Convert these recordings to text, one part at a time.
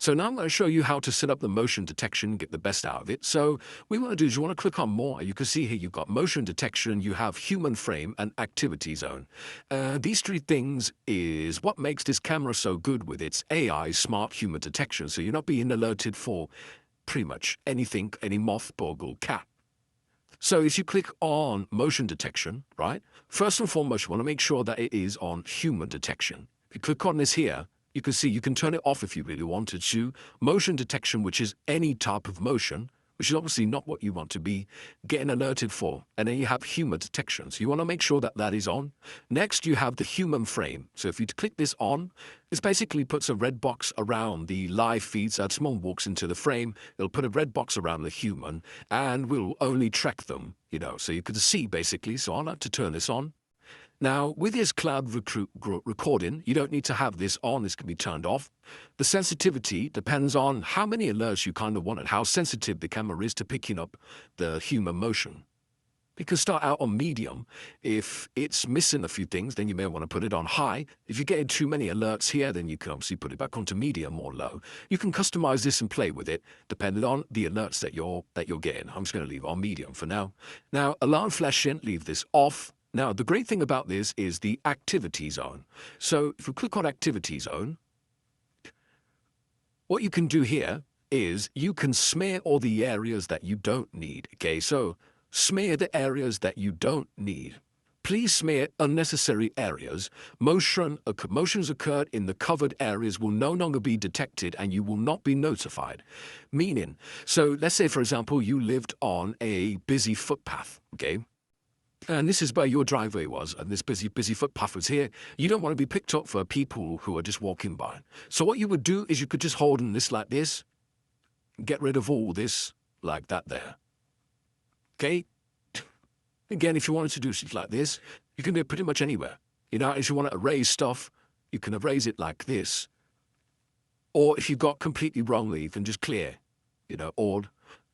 So now I'm going to show you how to set up the motion detection, get the best out of it. So what you want to do is you want to click on more. You can see here you've got motion detection, you have human frame and activity zone. These three things is what makes this camera so good with its AI smart human detection. So you're not being alerted for pretty much anything, any moth, bug or cat. So if you click on motion detection, right, first and foremost, you want to make sure that it is on human detection. If you click on this here, you can see you can turn it off if you really wanted to. Motion detection, which is any type of motion, which is obviously not what you want to be getting alerted for. And then you have human detection. So you want to make sure that that is on. Next, you have the human frame. So if you click this on, this basically puts a red box around the live feeds. As someone walks into the frame, it'll put a red box around the human and will only track them, so you can see basically. So I'll have to turn this on. Now, with this cloud recording, you don't need to have this on. This can be turned off. The sensitivity depends on how many alerts you kind of want and how sensitive the camera is to picking up the human motion. You can start out on medium. If it's missing a few things, then you may want to put it on high. If you're getting too many alerts here, then you can obviously put it back onto medium or low. You can customize this and play with it depending on the alerts that you're getting. I'm just going to leave it on medium for now. Now, alarm flashing, leave this off. Now, the great thing about this is the activity zone. So if you click on activity zone, what you can do here is you can smear all the areas that you don't need. Okay, so smear the areas that you don't need. Please smear unnecessary areas. Motions occurred in the covered areas will no longer be detected and you will not be notified. Meaning, so let's say, for example, you lived on a busy footpath, okay? And this is where your driveway was, and this busy footpath was here. You don't want to be picked up for people who are just walking by. So what you would do is you could just hold on this like this, get rid of all this like that there. Okay? Again, if you wanted to do something like this, you can do it pretty much anywhere. If you want to erase stuff, you can erase it like this. Or if you've got completely wrongly, you can just clear, or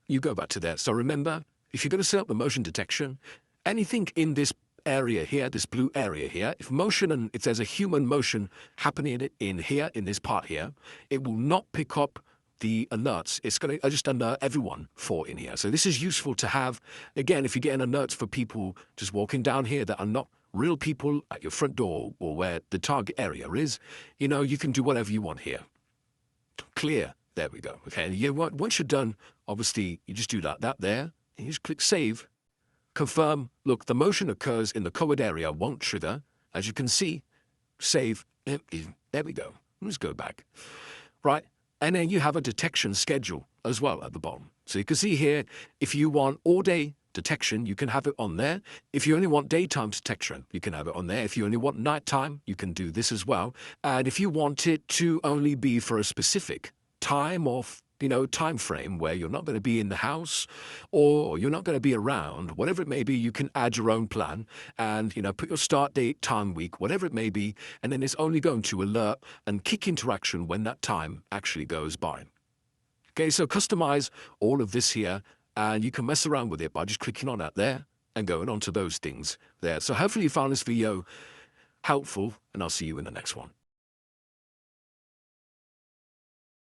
you go back to there. So remember, if you're going to set up the motion detection, anything in this area here, this blue area here, if there's a human motion happening in here, in this part here, it will not pick up the alerts. It's going to just alert everyone for in here. So this is useful to have. Again, if you're getting alerts for people just walking down here that are not real people at your front door or where the target area is, you can do whatever you want here. Clear. There we go. Okay. And once you're done, obviously, you just do that there. And you just click save. Confirm, look, the motion occurs in the covered area, won't trigger. As you can see, save, there we go. Let's go back. Right, and then you have a detection schedule as well at the bottom. So you can see here, if you want all-day detection, you can have it on there. If you only want daytime detection, you can have it on there. If you only want nighttime, you can do this as well. And if you want it to only be for a specific time or time frame where you're not going to be in the house or you're not going to be around, whatever it may be, you can add your own plan and, put your start date, time, week, whatever it may be, and then it's only going to alert and kick into action when that time actually goes by. Okay, so customize all of this here and you can mess around with it by just clicking on that there and going on to those things there. So hopefully you found this video helpful and I'll see you in the next one.